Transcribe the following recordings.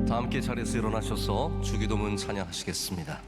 다 함께 자리에서 일어나셔서 주기도문 찬양하시겠습니다.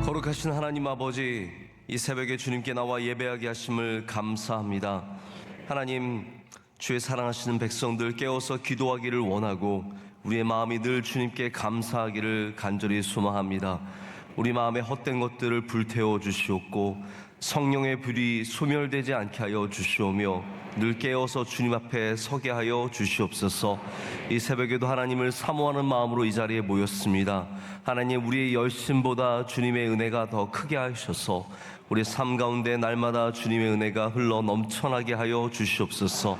거룩하신 하나님 아버지, 이 새벽에 주님께 나와 예배하게 하심을 감사합니다. 하나님, 주의 사랑하시는 백성들 깨어서 기도하기를 원하고 우리의 마음이 늘 주님께 감사하기를 간절히 소망합니다. 우리 마음의 헛된 것들을 불태워 주시옵고 성령의 불이 소멸되지 않게 하여 주시오며 늘 깨어서 주님 앞에 서게 하여 주시옵소서. 이 새벽에도 하나님을 사모하는 마음으로 이 자리에 모였습니다. 하나님, 우리의 열심보다 주님의 은혜가 더 크게 하셔서 우리 삶 가운데 날마다 주님의 은혜가 흘러 넘쳐나게 하여 주시옵소서.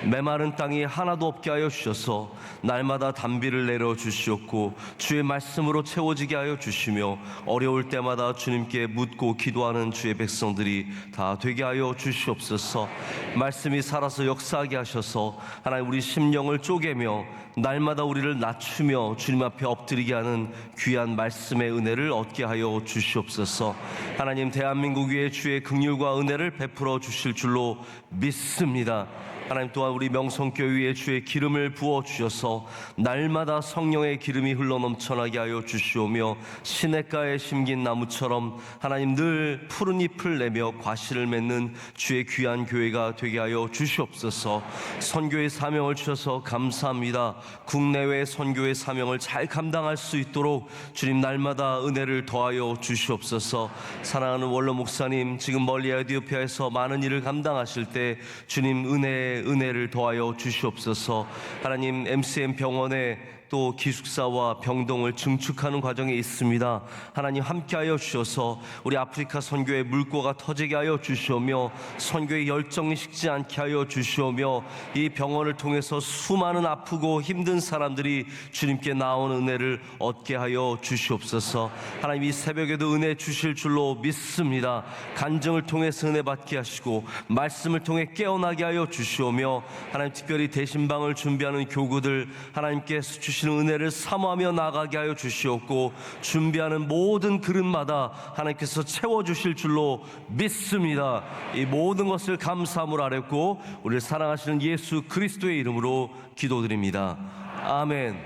메마른 땅이 하나도 없게 하여 주셔서 날마다 단비를 내려 주시옵고 주의 말씀으로 채워지게 하여 주시며 어려울 때마다 주님께 묻고 기도하는 주의 백성들이 다 되게 하여 주시옵소서. 말씀이 살아서 역사하게 하셔서 하나님, 우리 심령을 쪼개며 날마다 우리를 낮추며 주님 앞에 엎드리게 하는 귀한 말씀의 은혜를 얻게 하여 주시옵소서. 하나님, 대한민국 위에 주의 긍휼과 은혜를 베풀어 주실 줄로 믿습니다. 하나님, 또한 우리 명성교회에 주의 기름을 부어 주셔서 날마다 성령의 기름이 흘러 넘쳐나게 하여 주시오며 시냇가에 심긴 나무처럼 하나님 늘 푸른 잎을 내며 과실을 맺는 주의 귀한 교회가 되게 하여 주시옵소서. 선교의 사명을 주셔서 감사합니다. 국내외 선교의 사명을 잘 감당할 수 있도록 주님 날마다 은혜를 더하여 주시옵소서. 사랑하는 원로 목사님, 지금 멀리 에티오피아에서 많은 일을 감당하실 때 주님 은혜를 더하여 주시옵소서. 하나님, MCM 병원에 또 기숙사와 병동을 증축하는 과정에 있습니다. 하나님, 함께하여 주셔서 우리 아프리카 선교의 물꼬가 터지게 하여 주시오며 선교의 열정이 식지 않게 하여 주시오며 이 병원을 통해서 수많은 아프고 힘든 사람들이 주님께 나오는 은혜를 얻게 하여 주시옵소서. 하나님, 이 새벽에도 은혜 주실 줄로 믿습니다. 간증을 통해서 은혜 받게 하시고 말씀을 통해 깨어나게 하여 주시오며 하나님, 특별히 대신방을 준비하는 교구들 하나님께서 주시는 은혜를 사모하며 나가게 하여 주시옵고 준비하는 모든 그릇마다 하나님께서 채워주실 줄로 믿습니다. 이 모든 것을 감사함으로 아뢰고 우리를 사랑하시는 예수 그리스도의 이름으로 기도드립니다. 아멘.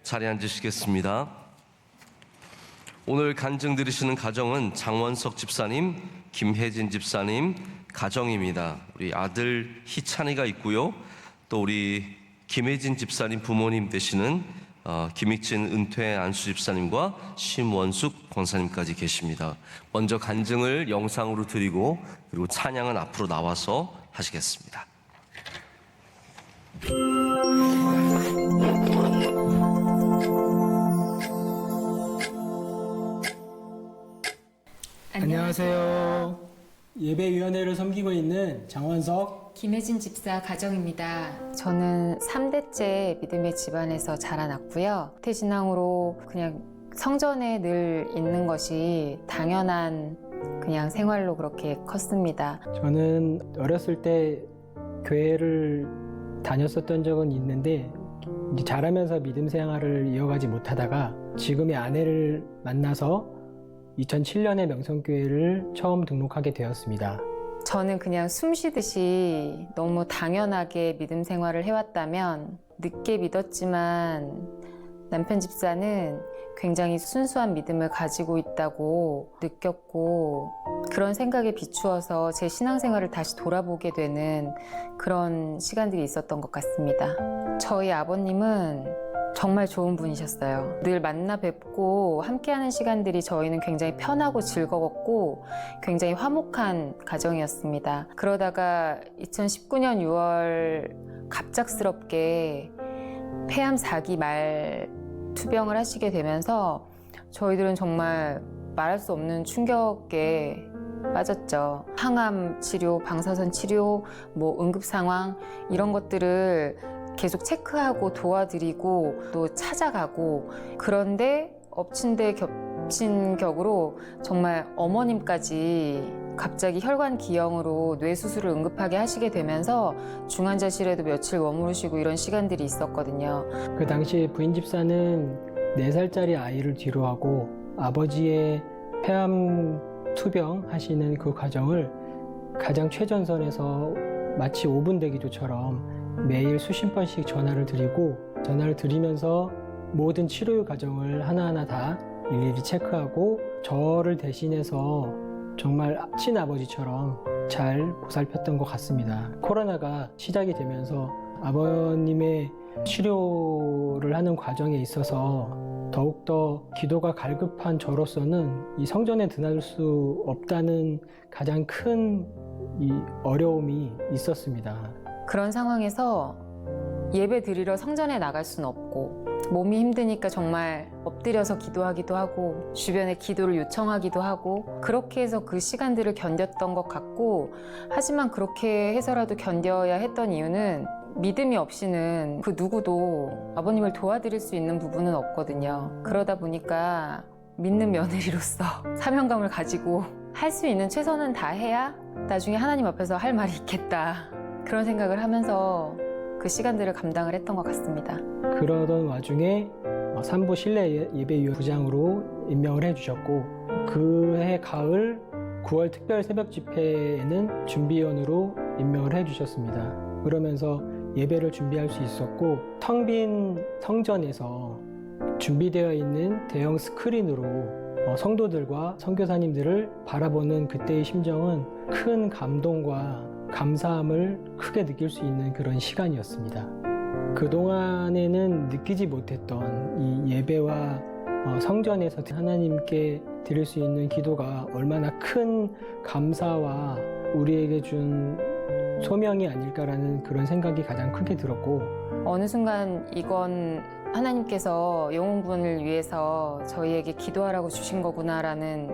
자리에 앉으시겠습니다. 오늘 간증 들으시는 가정은 장원석 집사님, 김혜진 집사님 가정입니다. 우리 아들 희찬이가 있고요, 또 우리 김혜진 집사님 부모님 되시는 김익진 은퇴 안수 집사님과 심원숙 권사님까지 계십니다. 먼저 간증을 영상으로 드리고 그리고 찬양은 앞으로 나와서 하시겠습니다. 안녕하세요. 예배위원회를 섬기고 있는 장원석 김혜진 집사 가정입니다. 저는 3대째 믿음의 집안에서 자라났고요. 태신앙으로 그냥 성전에 늘 있는 것이 당연한 그냥 생활로 그렇게 컸습니다. 저는 어렸을 때 교회를 다녔었던 적은 있는데 이제 자라면서 믿음 생활을 이어가지 못하다가 지금의 아내를 만나서 2007년에 명성교회를 처음 등록하게 되었습니다. 저는 그냥 숨 쉬듯이 너무 당연하게 믿음 생활을 해왔다면 늦게 믿었지만 남편 집사는 굉장히 순수한 믿음을 가지고 있다고 느꼈고 그런 생각에 비추어서 제 신앙생활을 다시 돌아보게 되는 그런 시간들이 있었던 것 같습니다. 저희 아버님은 정말 좋은 분이셨어요. 늘 만나 뵙고 함께하는 시간들이 저희는 굉장히 편하고 즐거웠고 굉장히 화목한 가정이었습니다. 그러다가 2019년 6월 갑작스럽게 폐암 4기 말 투병을 하시게 되면서 저희들은 정말 말할 수 없는 충격에 빠졌죠. 항암 치료, 방사선 치료, 뭐 응급 상황 이런 것들을 계속 체크하고 도와드리고 또 찾아가고 그런데 엎친 데 겹친 격으로 정말 어머님까지 갑자기 혈관 기형으로 뇌 수술을 응급하게 하시게 되면서 중환자실에도 며칠 머무르시고 이런 시간들이 있었거든요. 그 당시 부인 집사는 4살짜리 아이를 뒤로하고 아버지의 폐암 투병 하시는 그 과정을 가장 최전선에서 마치 5분 대기조처럼 매일 수십 번씩 전화를 드리면서 모든 치료 과정을 하나하나 다 일일이 체크하고 저를 대신해서 정말 친아버지처럼 잘 보살폈던 것 같습니다. 코로나가 시작이 되면서 아버님의 치료를 하는 과정에 있어서 더욱더 기도가 갈급한 저로서는 이 성전에 드나들 수 없다는 가장 큰 이 어려움이 있었습니다. 그런 상황에서 예배 드리러 성전에 나갈 수는 없고 몸이 힘드니까 정말 엎드려서 기도하기도 하고 주변에 기도를 요청하기도 하고 그렇게 해서 그 시간들을 견뎠던 것 같고 하지만 그렇게 해서라도 견뎌야 했던 이유는 믿음이 없이는 그 누구도 아버님을 도와드릴 수 있는 부분은 없거든요. 그러다 보니까 믿는 며느리로서 사명감을 가지고 할 수 있는 최선은 다 해야 나중에 하나님 앞에서 할 말이 있겠다. 그런 생각을 하면서 그 시간들을 감당을 했던 것 같습니다. 그러던 와중에 산부 실내 예배위원 부장으로 임명을 해주셨고 그해 가을 9월 특별 새벽 집회에는 준비위원으로 임명을 해주셨습니다. 그러면서 예배를 준비할 수 있었고 텅 빈 성전에서 준비되어 있는 대형 스크린으로 성도들과 선교사님들을 바라보는 그때의 심정은 큰 감동과 감사함을 크게 느낄 수 있는 그런 시간이었습니다. 그동안에는 느끼지 못했던 이 예배와 성전에서 하나님께 드릴 수 있는 기도가 얼마나 큰 감사와 우리에게 준 소명이 아닐까라는 그런 생각이 가장 크게 들었고 어느 순간 이건 하나님께서 영혼군을 위해서 저희에게 기도하라고 주신 거구나라는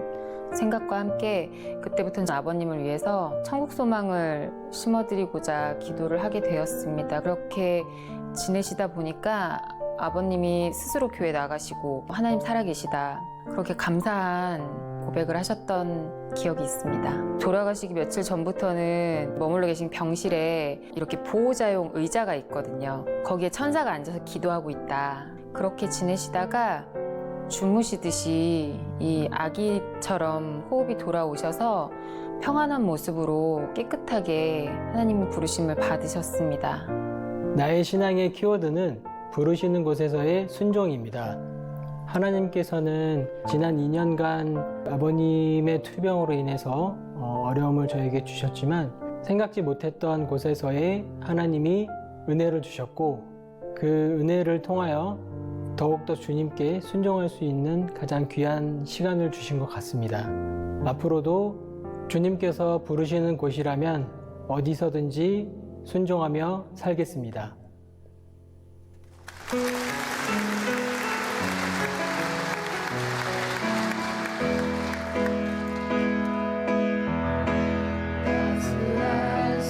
생각과 함께 그때부터는 아버님을 위해서 천국 소망을 심어드리고자 기도를 하게 되었습니다. 그렇게 지내시다 보니까 아버님이 스스로 교회 나가시고 하나님 살아계시다 그렇게 감사한 고백을 하셨던 기억이 있습니다. 돌아가시기 며칠 전부터는 머물러 계신 병실에 이렇게 보호자용 의자가 있거든요. 거기에 천사가 앉아서 기도하고 있다. 그렇게 지내시다가 주무시듯이 이 아기처럼 호흡이 돌아오셔서 평안한 모습으로 깨끗하게 하나님의 부르심을 받으셨습니다. 나의 신앙의 키워드는 부르시는 곳에서의 순종입니다. 하나님께서는 지난 2년간 아버님의 투병으로 인해서 어려움을 저에게 주셨지만 생각지 못했던 곳에서의 하나님이 은혜를 주셨고 그 은혜를 통하여 더욱더 주님께 순종할 수 있는 가장 귀한 시간을 주신 것 같습니다. 앞으로도 주님께서 부르시는 곳이라면 어디서든지 순종하며 살겠습니다.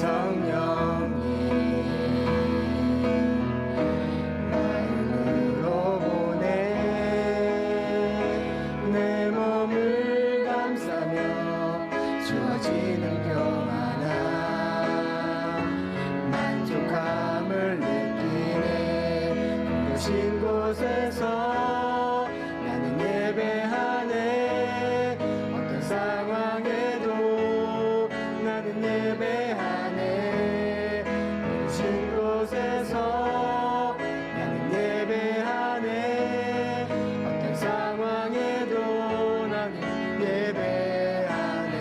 성령 있는 평안함 만족함을 느끼네. 숨겨진 곳에서 나는 예배하네. 어떤 상황에도 나는 예배하네. 숨겨진 곳에서 나는 예배하네. 어떤 상황에도 나는 예배하네.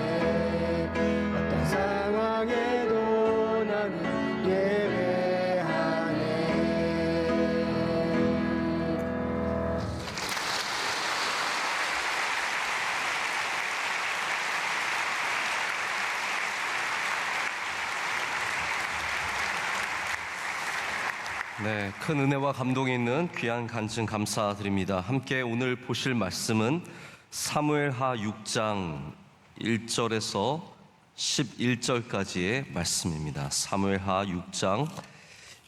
어떤 상황에도 나는 예배하네. 네, 큰 은혜와 감동이 있는 귀한 간증 감사드립니다. 함께 오늘 보실 말씀은 사무엘하 6장 1절에서 11절까지의 말씀입니다. 사무엘하 6장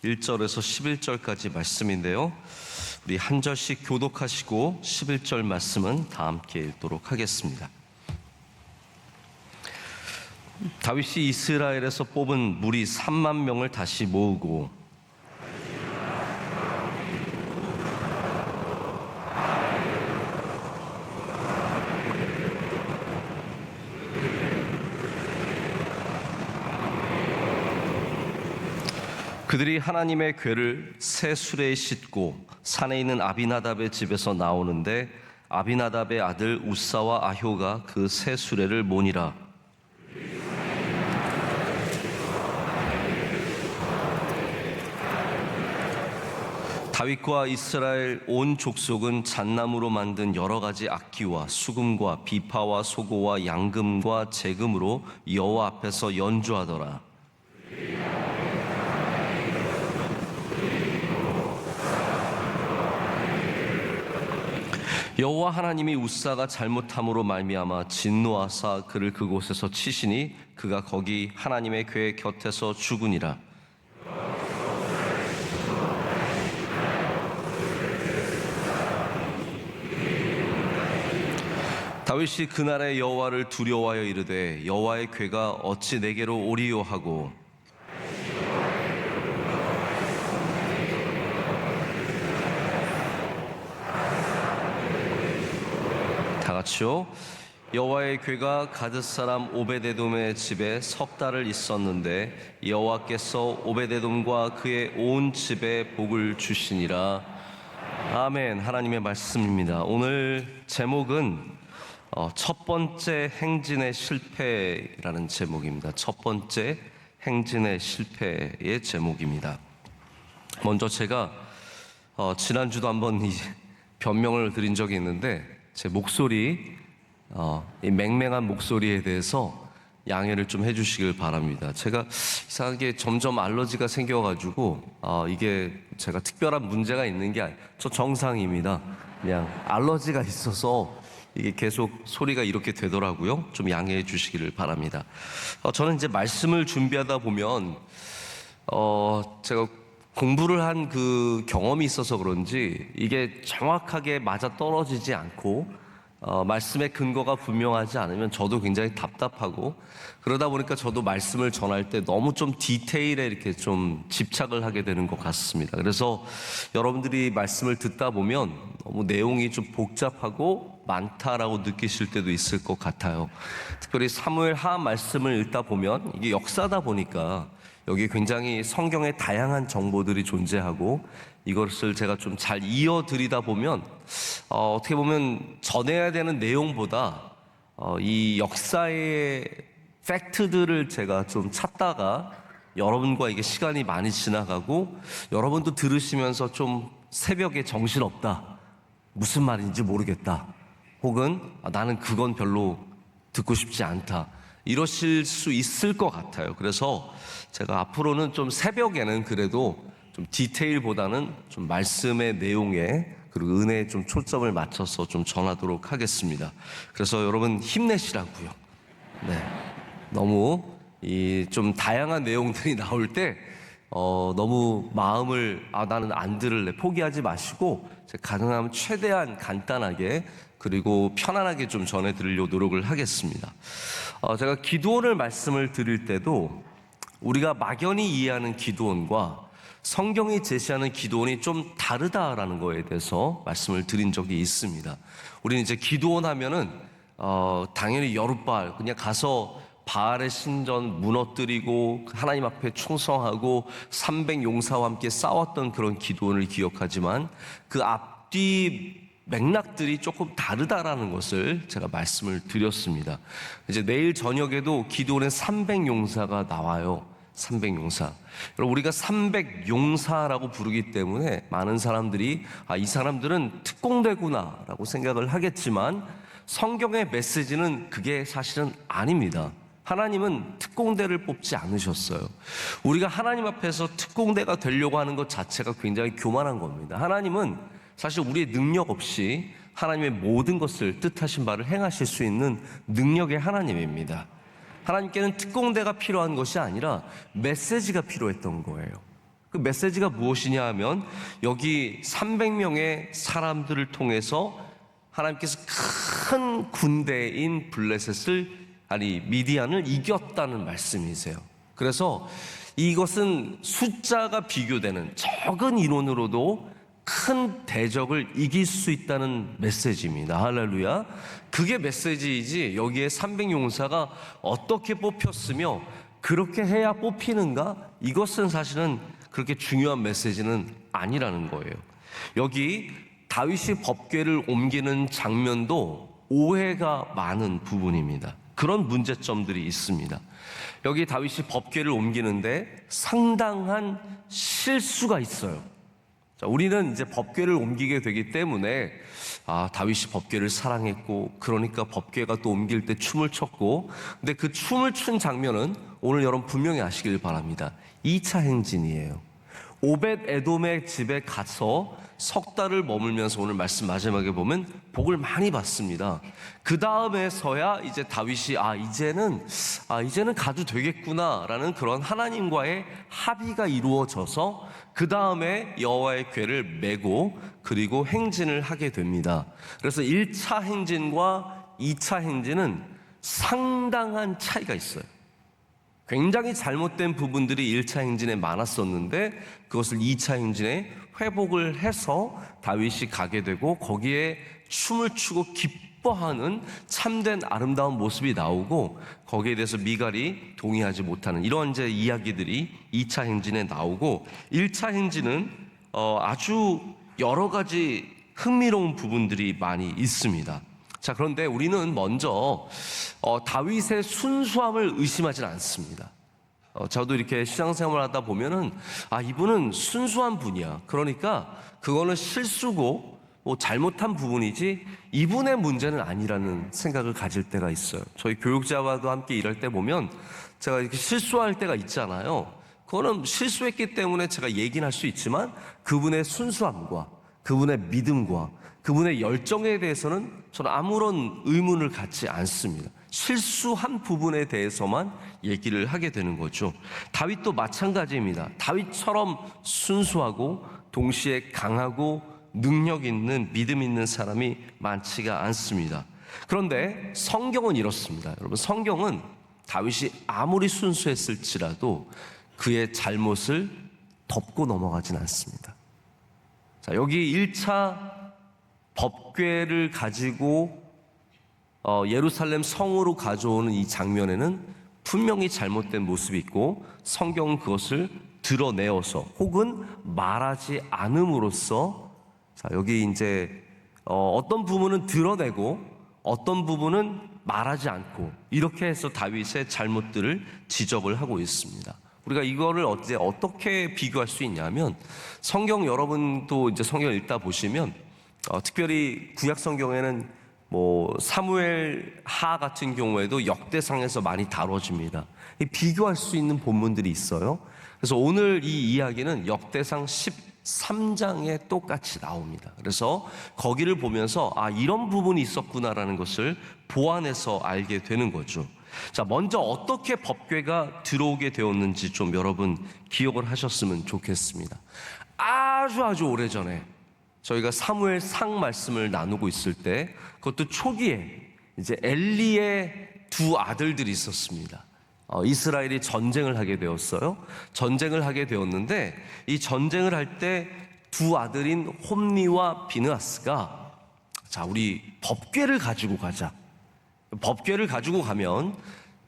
1절에서 11절까지 말씀인데요. 우리 한 절씩 교독하시고 11절 말씀은 다 함께 읽도록 하겠습니다. 다윗이 이스라엘에서 뽑은 무리 3만 명을 다시 모으고 그들이 하나님의 궤를 새 수레에 싣고 산에 있는 아비나답의 집에서 나오는데 아비나답의 아들 우사와 아효가 그 새 수레를 모니라. 다윗과 이스라엘 온 족속은 잣나무로 만든 여러 가지 악기와 수금과 비파와 소고와 양금과 재금으로 여호와 앞에서 연주하더라. 여호와 하나님이 우사가 잘못함으로 말미암아 진노하사 그를 그곳에서 치시니 그가 거기 하나님의 궤 곁에서 죽으니라. 다윗이 그날에 여호와를 두려워하여 이르되 여호와의 궤가 어찌 내게로 오리요 하고 다 같이요. 여호와의 궤가 가드 사람 오베데돔의 집에 석 달을 있었는데 여호와께서 오베데돔과 그의 온 집에 복을 주시니라. 아멘. 하나님의 말씀입니다. 오늘 제목은 첫 번째 행진의 실패라는 제목입니다. 첫 번째 행진의 실패의 제목입니다. 먼저 제가 지난주도 한번 이 변명을 드린 적이 있는데 제 목소리, 이 맹맹한 목소리에 대해서 양해를 좀 해주시길 바랍니다. 제가 이상하게 점점 알러지가 생겨가지고 이게 제가 특별한 문제가 있는 게 아니에요. 저 정상입니다. 그냥 알러지가 있어서 이게 계속 소리가 이렇게 되더라고요. 좀 양해해 주시기를 바랍니다. 저는 이제 말씀을 준비하다 보면 제가 공부를 한 그 경험이 있어서 그런지 이게 정확하게 맞아 떨어지지 않고 말씀의 근거가 분명하지 않으면 저도 굉장히 답답하고 그러다 보니까 저도 말씀을 전할 때 너무 좀 디테일에 이렇게 좀 집착을 하게 되는 것 같습니다. 그래서 여러분들이 말씀을 듣다 보면 너무 내용이 좀 복잡하고 많다라고 느끼실 때도 있을 것 같아요. 특별히 사무엘하 말씀을 읽다 보면 이게 역사다 보니까 여기 굉장히 성경의 다양한 정보들이 존재하고 이것을 제가 좀 잘 이어드리다 보면 어떻게 보면 전해야 되는 내용보다 이 역사의 팩트들을 제가 좀 찾다가 여러분과 이게 시간이 많이 지나가고 여러분도 들으시면서 좀 새벽에 정신없다, 무슨 말인지 모르겠다, 혹은 나는 그건 별로 듣고 싶지 않다, 이러실 수 있을 것 같아요. 그래서 제가 앞으로는 좀 새벽에는 그래도 좀 디테일보다는 좀 말씀의 내용에 그리고 은혜에 좀 초점을 맞춰서 좀 전하도록 하겠습니다. 그래서 여러분 힘내시라고요. 네, 너무 이 좀 다양한 내용들이 나올 때 너무 마음을 나는 안 들을래 포기하지 마시고 가능하면 최대한 간단하게 그리고 편안하게 좀 전해드리려고 노력을 하겠습니다. 제가 기드온을 말씀을 드릴 때도 우리가 막연히 이해하는 기드온과 성경이 제시하는 기드온이 좀 다르다라는 거에 대해서 말씀을 드린 적이 있습니다. 우리는 이제 기드온 하면은 당연히 여룻바알 그냥 가서 바알의 신전 무너뜨리고 하나님 앞에 충성하고 300용사와 함께 싸웠던 그런 기드온을 기억하지만 그 앞뒤 맥락들이 조금 다르다라는 것을 제가 말씀을 드렸습니다. 이제 내일 저녁에도 기드온의 300용사가 나와요. 300용사. 여러분 우리가 300용사라고 부르기 때문에 많은 사람들이 이 사람들은 특공대구나라고 생각을 하겠지만 성경의 메시지는 그게 사실은 아닙니다. 하나님은 특공대를 뽑지 않으셨어요. 우리가 하나님 앞에서 특공대가 되려고 하는 것 자체가 굉장히 교만한 겁니다. 하나님은 사실 우리의 능력 없이 하나님의 모든 것을 뜻하신 바를 행하실 수 있는 능력의 하나님입니다. 하나님께는 특공대가 필요한 것이 아니라 메시지가 필요했던 거예요. 그 메시지가 무엇이냐 하면 여기 300명의 사람들을 통해서 하나님께서 큰 군대인 미디안을 이겼다는 말씀이세요. 그래서 이것은 숫자가 비교되는 적은 인원으로도 큰 대적을 이길 수 있다는 메시지입니다. 할렐루야. 그게 메시지이지 여기에 300용사가 어떻게 뽑혔으며 그렇게 해야 뽑히는가? 이것은 사실은 그렇게 중요한 메시지는 아니라는 거예요. 여기 다윗이 법궤를 옮기는 장면도 오해가 많은 부분입니다. 그런 문제점들이 있습니다. 여기 다윗이 법궤를 옮기는데 상당한 실수가 있어요. 자, 우리는 이제 법궤를 옮기게 되기 때문에 다윗이 법궤를 사랑했고 그러니까 법궤가 또 옮길 때 춤을 췄고 근데 그 춤을 춘 장면은 오늘 여러분 분명히 아시길 바랍니다. 2차 행진이에요. 오벳 에돔의 집에 가서 석 달을 머물면서 오늘 말씀 마지막에 보면 복을 많이 받습니다. 그 다음에서야 이제 다윗이 이제는 가도 되겠구나라는 그런 하나님과의 합의가 이루어져서 그 다음에 여호와의 궤를 메고 그리고 행진을 하게 됩니다. 그래서 1차 행진과 2차 행진은 상당한 차이가 있어요. 굉장히 잘못된 부분들이 1차 행진에 많았었는데 그것을 2차 행진에 회복을 해서 다윗이 가게 되고 거기에 춤을 추고 기뻐하는 참된 아름다운 모습이 나오고 거기에 대해서 미갈이 동의하지 못하는 이런 이제 이야기들이 2차 행진에 나오고 1차 행진은 아주 여러 가지 흥미로운 부분들이 많이 있습니다. 자, 그런데 우리는 먼저 다윗의 순수함을 의심하지는 않습니다. 저도 이렇게 신앙생활을 하다 보면은 이분은 순수한 분이야. 그러니까 그거는 실수고 잘못한 부분이지 이분의 문제는 아니라는 생각을 가질 때가 있어요. 저희 교육자와도 함께 일할 때 보면 제가 이렇게 실수할 때가 있잖아요. 그거는 실수했기 때문에 제가 얘기는 할 수 있지만 그분의 순수함과 그분의 믿음과 그분의 열정에 대해서는 저는 아무런 의문을 갖지 않습니다. 실수한 부분에 대해서만 얘기를 하게 되는 거죠. 다윗도 마찬가지입니다. 다윗처럼 순수하고 동시에 강하고 능력 있는 믿음 있는 사람이 많지가 않습니다. 그런데 성경은 이렇습니다. 여러분, 성경은 다윗이 아무리 순수했을지라도 그의 잘못을 덮고 넘어가진 않습니다. 자, 여기 1차 법궤를 가지고 예루살렘 성으로 가져오는 이 장면에는 분명히 잘못된 모습이 있고 성경은 그것을 드러내어서 혹은 말하지 않음으로써 자, 여기 이제 어떤 부분은 드러내고 어떤 부분은 말하지 않고 이렇게 해서 다윗의 잘못들을 지적을 하고 있습니다. 우리가 이거를 어떻게 비교할 수 있냐면 성경 여러분도 이제 성경 읽다 보시면 특별히 구약 성경에는 사무엘 하 같은 경우에도 역대상에서 많이 다뤄집니다. 비교할 수 있는 본문들이 있어요. 그래서 오늘 이 이야기는 역대상 13장에 똑같이 나옵니다. 그래서 거기를 보면서 이런 부분이 있었구나라는 것을 보완해서 알게 되는 거죠. 자, 먼저 어떻게 법궤가 들어오게 되었는지 좀 여러분 기억을 하셨으면 좋겠습니다. 아주 오래전에 저희가 사무엘상 말씀을 나누고 있을 때, 그것도 초기에 이제 엘리의 두 아들들이 있었습니다. 이스라엘이 전쟁을 하게 되었어요. 전쟁을 하게 되었는데, 이 전쟁을 할 때 두 아들인 홈니와 비느하스가, 자, 우리 법궤를 가지고 가자. 법궤를 가지고 가면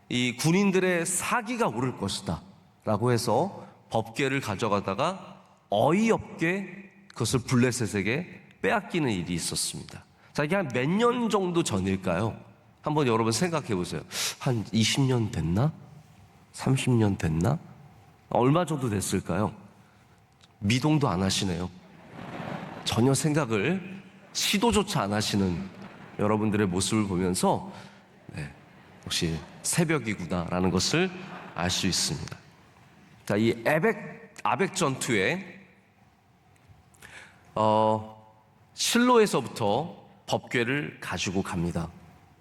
이 군인들의 사기가 오를 것이다 라고 해서 법궤를 가져가다가 어이없게 그것을 블레셋에게 빼앗기는 일이 있었습니다. 자, 이게 한 몇 년 정도 전일까요? 한번 여러분 생각해 보세요. 한 20년 됐나? 30년 됐나? 얼마 정도 됐을까요? 미동도 안 하시네요. 전혀 생각을 시도조차 안 하시는 여러분들의 모습을 보면서 역시 새벽이구나라는 것을 알 수 있습니다. 자, 이 아벡 전투에 실로에서부터 법궤를 가지고 갑니다.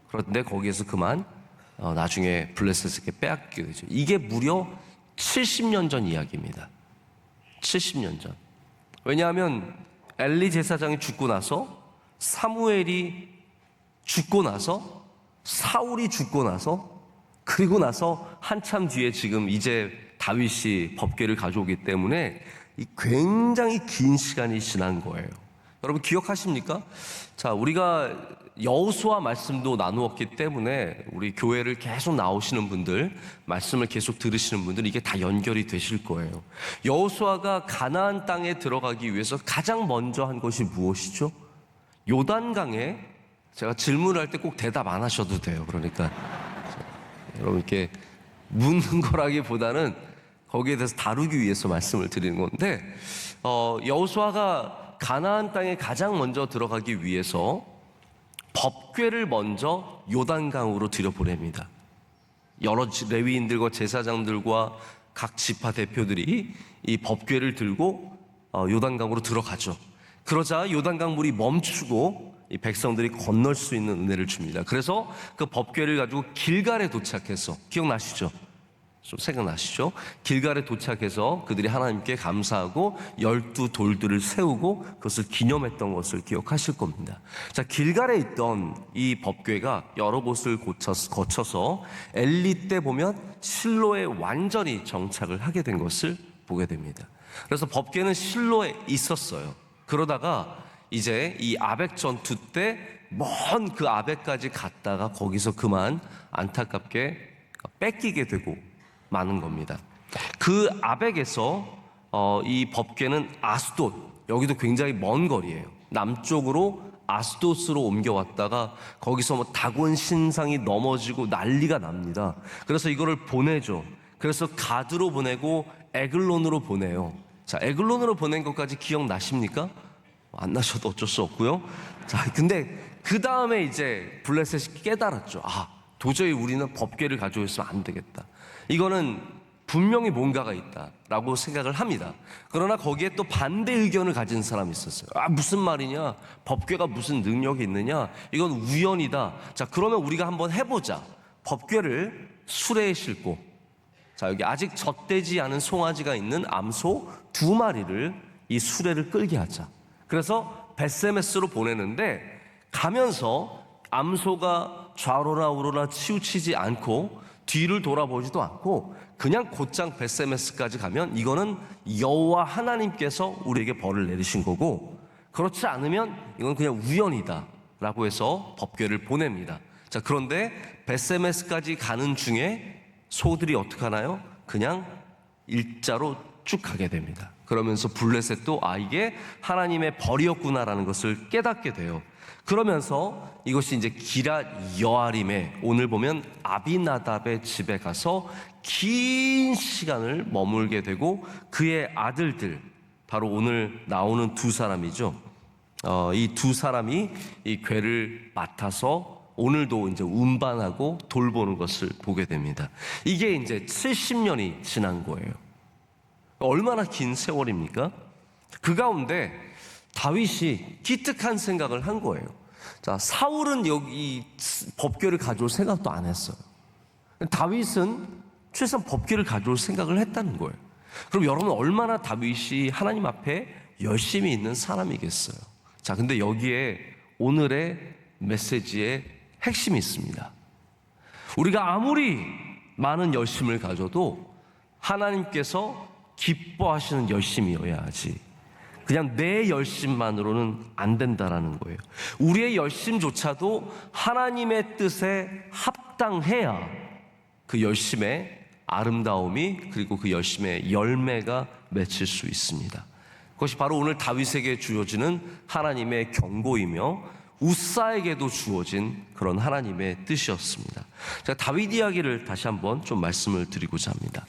그런데 거기에서 그만 나중에 블레셋에게 빼앗기게 되죠. 이게 무려 70년 전 이야기입니다. 70년 전. 왜냐하면 엘리 제사장이 죽고 나서, 사무엘이 죽고 나서, 사울이 죽고 나서, 그리고 나서 한참 뒤에 지금 이제 다윗이 법궤를 가져오기 때문에 이 굉장히 긴 시간이 지난 거예요. 여러분 기억하십니까? 자, 우리가 여호수아 말씀도 나누었기 때문에 우리 교회를 계속 나오시는 분들, 말씀을 계속 들으시는 분들, 이게 다 연결이 되실 거예요. 여호수아가 가나안 땅에 들어가기 위해서 가장 먼저 한 것이 무엇이죠? 요단강에, 제가 질문할 때 꼭 대답 안 하셔도 돼요. 그러니까 여러분께 묻는 거라기보다는 거기에 대해서 다루기 위해서 말씀을 드리는 건데, 여호수아가 가나안 땅에 가장 먼저 들어가기 위해서 법궤를 먼저 요단강으로 들여보냅니다. 여러 레위인들과 제사장들과 각 지파 대표들이 이 법궤를 들고 요단강으로 들어가죠. 그러자 요단강 물이 멈추고 이 백성들이 건널 수 있는 은혜를 줍니다. 그래서 그 법궤를 가지고 길갈에 도착해서, 기억나시죠? 좀 생각나시죠? 길갈에 도착해서 그들이 하나님께 감사하고 12돌들을 세우고 그것을 기념했던 것을 기억하실 겁니다. 자, 길갈에 있던 이 법궤가 여러 곳을 거쳐서 엘리 때 보면 실로에 완전히 정착을 하게 된 것을 보게 됩니다. 그래서 법궤는 실로에 있었어요. 그러다가 이제 이 아벡 전투 때 먼 그 아벡까지 갔다가 거기서 그만 안타깝게 뺏기게 되고 마는 겁니다. 그 아벡에서 이 법궤는 아스돗, 여기도 굉장히 먼 거리예요. 남쪽으로 아스돗으로 옮겨왔다가 거기서 뭐 다곤 신상이 넘어지고 난리가 납니다. 그래서 이거를 보내죠. 그래서 가드로 보내고 에글론으로 보내요. 자, 에글론으로 보낸 것까지 기억나십니까? 안 나셔도 어쩔 수 없고요. 자, 근데 그 다음에 이제 블레셋이 깨달았죠. 아, 도저히 우리는 법궤를 가지고 있으면 안 되겠다. 이거는 분명히 뭔가가 있다라고 생각을 합니다. 그러나 거기에 또 반대 의견을 가진 사람이 있었어요. 아, 무슨 말이냐? 법궤가 무슨 능력이 있느냐? 이건 우연이다. 자, 그러면 우리가 한번 해보자. 법궤를 수레에 싣고, 자, 여기 아직 젖되지 않은 송아지가 있는 암소 2마리를 이 수레를 끌게 하자. 그래서 벳세메스로 보내는데, 가면서 암소가 좌로나 우로나 치우치지 않고 뒤를 돌아보지도 않고 그냥 곧장 벳세메스까지 가면 이거는 여호와 하나님께서 우리에게 벌을 내리신 거고, 그렇지 않으면 이건 그냥 우연이다 라고 해서 법궤를 보냅니다. 자, 그런데 벳세메스까지 가는 중에 소들이 어떻게 하나요? 그냥 일자로 쭉 가게 됩니다. 그러면서 블레셋도 아, 이게 하나님의 벌이었구나라는 것을 깨닫게 돼요. 그러면서 이것이 이제 기랏 여아림에, 오늘 보면 아비나답의 집에 가서 긴 시간을 머물게 되고, 그의 아들들, 바로 오늘 나오는 두 사람이죠. 이 두 사람이 이 궤를 맡아서 오늘도 이제 운반하고 돌보는 것을 보게 됩니다. 이게 이제 70년이 지난 거예요. 얼마나 긴 세월입니까? 그 가운데 다윗이 기특한 생각을 한 거예요. 자, 사울은 여기 법궤를 가져올 생각도 안 했어요. 다윗은 최소한 법궤를 가져올 생각을 했다는 거예요. 그럼 여러분 얼마나 다윗이 하나님 앞에 열심히 있는 사람이겠어요. 자, 근데 여기에 오늘의 메시지의 핵심이 있습니다. 우리가 아무리 많은 열심을 가져도 하나님께서 기뻐하시는 열심이어야 하지, 그냥 내 열심만으로는 안 된다라는 거예요. 우리의 열심조차도 하나님의 뜻에 합당해야 그 열심의 아름다움이, 그리고 그 열심의 열매가 맺힐 수 있습니다. 그것이 바로 오늘 다윗에게 주어지는 하나님의 경고이며 우사에게도 주어진 그런 하나님의 뜻이었습니다. 제가 다윗 이야기를 다시 한번 좀 말씀을 드리고자 합니다.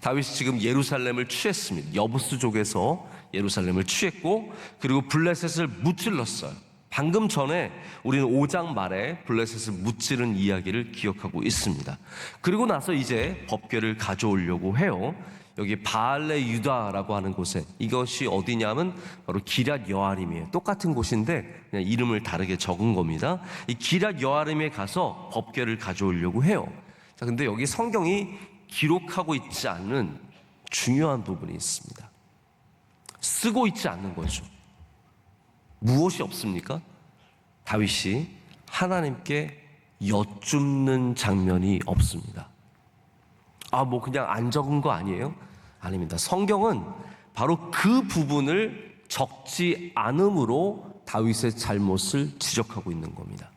다윗이 지금 예루살렘을 취했습니다. 여부스족에서 예루살렘을 취했고, 그리고 블레셋을 무찔렀어요. 방금 전에 우리는 5장 말에 블레셋을 무찌른 이야기를 기억하고 있습니다. 그리고 나서 이제 법궤를 가져오려고 해요. 여기 바알레 유다라고 하는 곳에, 이것이 어디냐면 바로 기럇 여아림이에요. 똑같은 곳인데 그냥 이름을 다르게 적은 겁니다. 이 기럇 여아림에 가서 법궤를 가져오려고 해요. 자, 근데 여기 성경이 기록하고 있지 않는 중요한 부분이 있습니다. 쓰고 있지 않는 거죠. 무엇이 없습니까? 다윗이 하나님께 여쭙는 장면이 없습니다. 뭐 그냥 안 적은 거 아니에요? 아닙니다. 성경은 바로 그 부분을 적지 않음으로 다윗의 잘못을 지적하고 있는 겁니다.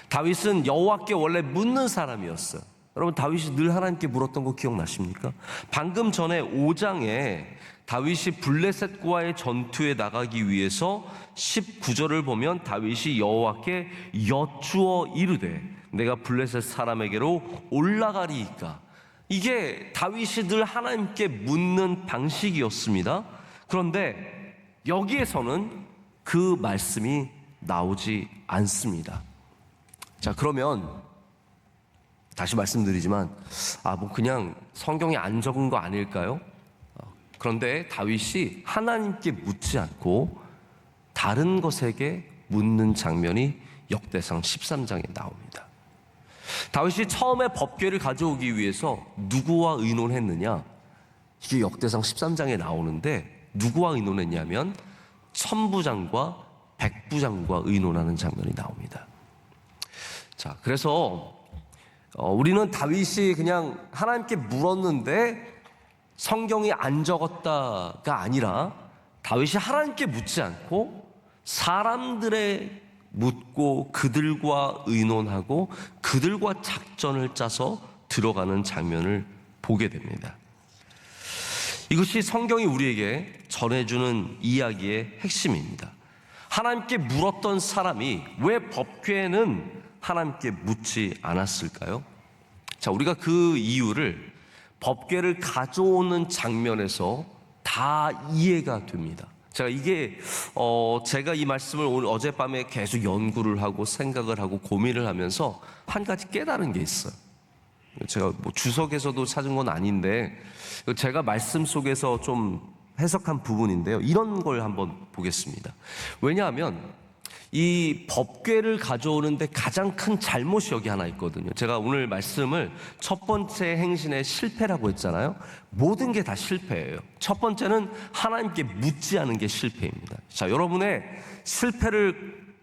다윗은 여호와께 원래 묻는 사람이었어요. 여러분, 다윗이 늘 하나님께 물었던 거 기억나십니까? 방금 전에 5장에 다윗이 블레셋과의 전투에 나가기 위해서 19절을 보면 다윗이 여호와께 여쭈어 이르되 내가 블레셋 사람에게로 올라가리이까. 이게 다윗이 늘 하나님께 묻는 방식이었습니다. 그런데 여기에서는 그 말씀이 나오지 않습니다. 자, 그러면 다시 말씀드리지만 뭐 그냥 성경에 안 적은 거 아닐까요? 그런데 다윗이 하나님께 묻지 않고 다른 것에게 묻는 장면이 역대상 13장에 나옵니다. 다윗이 처음에 법궤를 가져오기 위해서 누구와 의논했느냐? 이게 역대상 13장에 나오는데 누구와 의논했냐면 천부장과 백부장과 의논하는 장면이 나옵니다. 자, 그래서 우리는 다윗이 그냥 하나님께 물었는데 성경이 안 적었다가 아니라 다윗이 하나님께 묻지 않고 사람들의 묻고 그들과 의논하고 그들과 작전을 짜서 들어가는 장면을 보게 됩니다. 이것이 성경이 우리에게 전해주는 이야기의 핵심입니다. 하나님께 물었던 사람이 왜 법궤에는 하나님께 묻지 않았을까요? 자, 우리가 그 이유를 법궤를 가져오는 장면에서 다 이해가 됩니다. 제가 이 말씀을 오늘 어젯밤에 계속 연구를 하고 생각을 하고 고민을 하면서 한 가지 깨달은 게 있어요. 제가 주석에서도 찾은 건 아닌데 제가 말씀 속에서 좀 해석한 부분인데요. 이런 걸 한번 보겠습니다. 왜냐하면 이 법궤를 가져오는데 가장 큰 잘못이 여기 하나 있거든요. 제가 오늘 말씀을 첫 번째 행신의 실패라고 했잖아요. 모든 게 다 실패예요. 첫 번째는 하나님께 묻지 않은 게 실패입니다. 자, 여러분의 실패를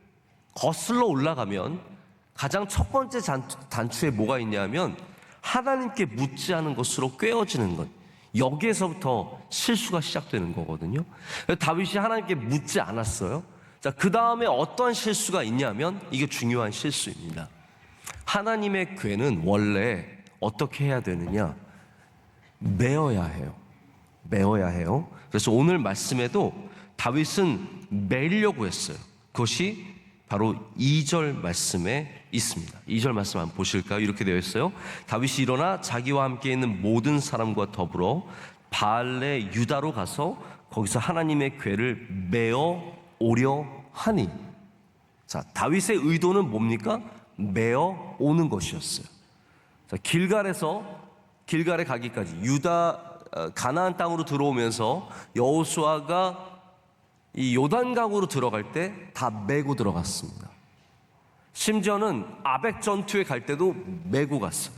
거슬러 올라가면 가장 첫 번째 단추에 뭐가 있냐면 하나님께 묻지 않은 것으로 꿰어지는 것, 여기에서부터 실수가 시작되는 거거든요. 다윗이 하나님께 묻지 않았어요. 자, 그 다음에 어떠한 실수가 있냐면 이게 중요한 실수입니다. 하나님의 궤는 원래 어떻게 해야 되느냐? 메어야 해요. 메어야 해요. 그래서 오늘 말씀에도 다윗은 매려고 했어요. 그것이 바로 2절 말씀에 있습니다. 2절 말씀 한번 보실까요? 이렇게 되어 있어요. 다윗이 일어나 자기와 함께 있는 모든 사람과 더불어 바알레 유다로 가서 거기서 하나님의 궤를 메어 오려 하니. 자, 다윗의 의도는 뭡니까? 메어 오는 것이었어요. 자, 길갈에 가기까지 가나안 땅으로 들어오면서 여호수아가 이 요단강으로 들어갈 때 다 메고 들어갔습니다. 심지어는 아벡 전투에 갈 때도 메고 갔어요.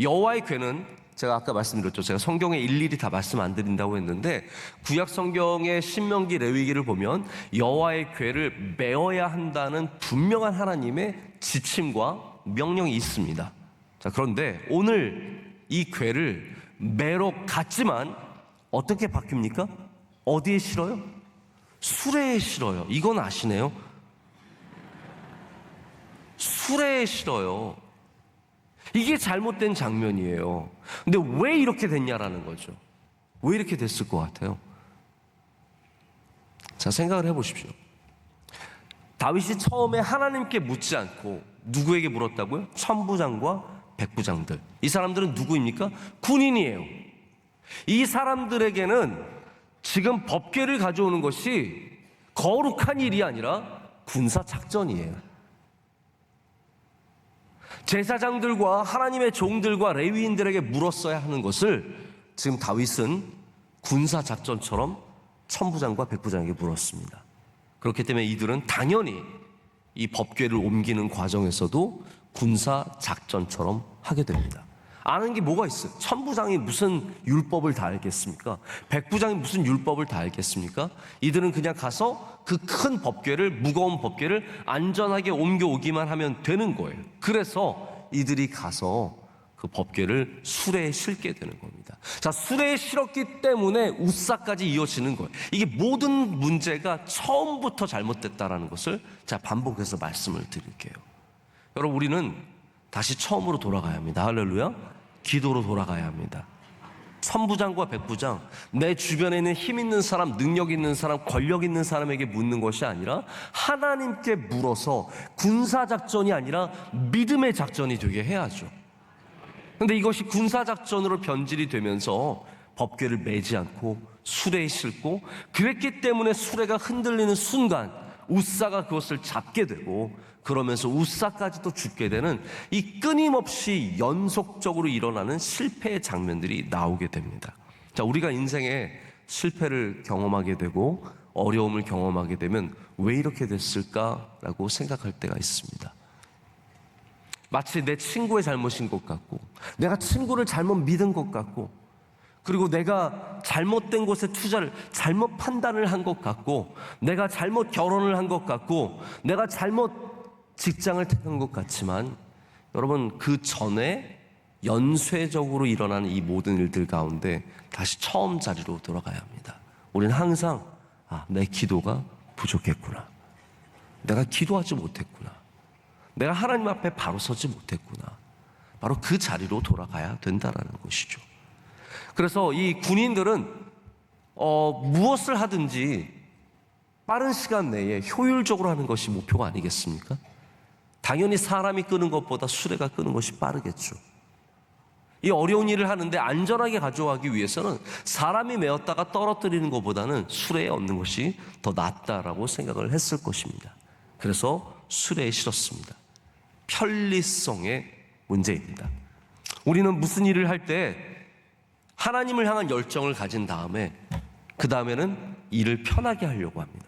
여호와의 궤는 제가 아까 말씀드렸죠. 제가 성경에 일일이 다 말씀 안 드린다고 했는데 구약 성경의 신명기 레위기를 보면 여호와의 궤를 메어야 한다는 분명한 하나님의 지침과 명령이 있습니다. 자, 그런데 오늘 이 궤를 메러 갔지만 어떻게 바뀝니까? 어디에 실어요? 수레에 실어요. 이건 아시네요? 수레에 실어요. 이게 잘못된 장면이에요. 근데 왜 이렇게 됐냐라는 거죠. 왜 이렇게 됐을 것 같아요? 자, 생각을 해보십시오. 다윗이 처음에 하나님께 묻지 않고 누구에게 물었다고요? 천부장과 백부장들. 이 사람들은 누구입니까? 군인이에요. 이 사람들에게는 지금 법궤를 가져오는 것이 거룩한 일이 아니라 군사 작전이에요. 제사장들과 하나님의 종들과 레위인들에게 물었어야 하는 것을 지금 다윗은 군사 작전처럼 천부장과 백부장에게 물었습니다. 그렇기 때문에 이들은 당연히 이 법궤를 옮기는 과정에서도 군사 작전처럼 하게 됩니다. 아는 게 뭐가 있어요? 천부장이 무슨 율법을 다 알겠습니까? 백부장이 무슨 율법을 다 알겠습니까? 이들은 그냥 가서 그 큰 법궤를, 무거운 법궤를 안전하게 옮겨오기만 하면 되는 거예요. 그래서 이들이 가서 그 법궤를 수레에 실게 되는 겁니다. 자, 수레에 실었기 때문에 우사까지 이어지는 거예요. 이게 모든 문제가 처음부터 잘못됐다라는 것을 제가 반복해서 말씀을 드릴게요. 여러분, 우리는 다시 처음으로 돌아가야 합니다. 할렐루야. 기도로 돌아가야 합니다. 천부장과 백부장, 내 주변에 있는 힘 있는 사람, 능력 있는 사람, 권력 있는 사람에게 묻는 것이 아니라 하나님께 물어서 군사작전이 아니라 믿음의 작전이 되게 해야죠. 그런데 이것이 군사작전으로 변질이 되면서 법궤를 매지 않고 수레에 싣고, 그랬기 때문에 수레가 흔들리는 순간 우사가 그것을 잡게 되고, 그러면서 우사까지도 죽게 되는 이 끊임없이 연속적으로 일어나는 실패의 장면들이 나오게 됩니다. 자, 우리가 인생에 실패를 경험하게 되고 어려움을 경험하게 되면 왜 이렇게 됐을까라고 생각할 때가 있습니다. 마치 내 친구의 잘못인 것 같고, 내가 친구를 잘못 믿은 것 같고, 그리고 내가 잘못된 곳에 투자를 잘못 판단을 한 것 같고, 내가 잘못 결혼을 한 것 같고, 내가 잘못 직장을 택한 것 같지만, 여러분, 그 전에 연쇄적으로 일어나는 이 모든 일들 가운데 다시 처음 자리로 돌아가야 합니다. 우리는 항상 내 기도가 부족했구나, 내가 기도하지 못했구나, 내가 하나님 앞에 바로 서지 못했구나, 바로 그 자리로 돌아가야 된다라는 것이죠. 그래서 이 군인들은 무엇을 하든지 빠른 시간 내에 효율적으로 하는 것이 목표가 아니겠습니까? 당연히 사람이 끄는 것보다 수레가 끄는 것이 빠르겠죠. 이 어려운 일을 하는데 안전하게 가져가기 위해서는 사람이 메었다가 떨어뜨리는 것보다는 수레에 얹는 것이 더 낫다라고 생각을 했을 것입니다. 그래서 수레에 실었습니다. 편리성의 문제입니다. 우리는 무슨 일을 할 때 하나님을 향한 열정을 가진 다음에 그 다음에는 일을 편하게 하려고 합니다.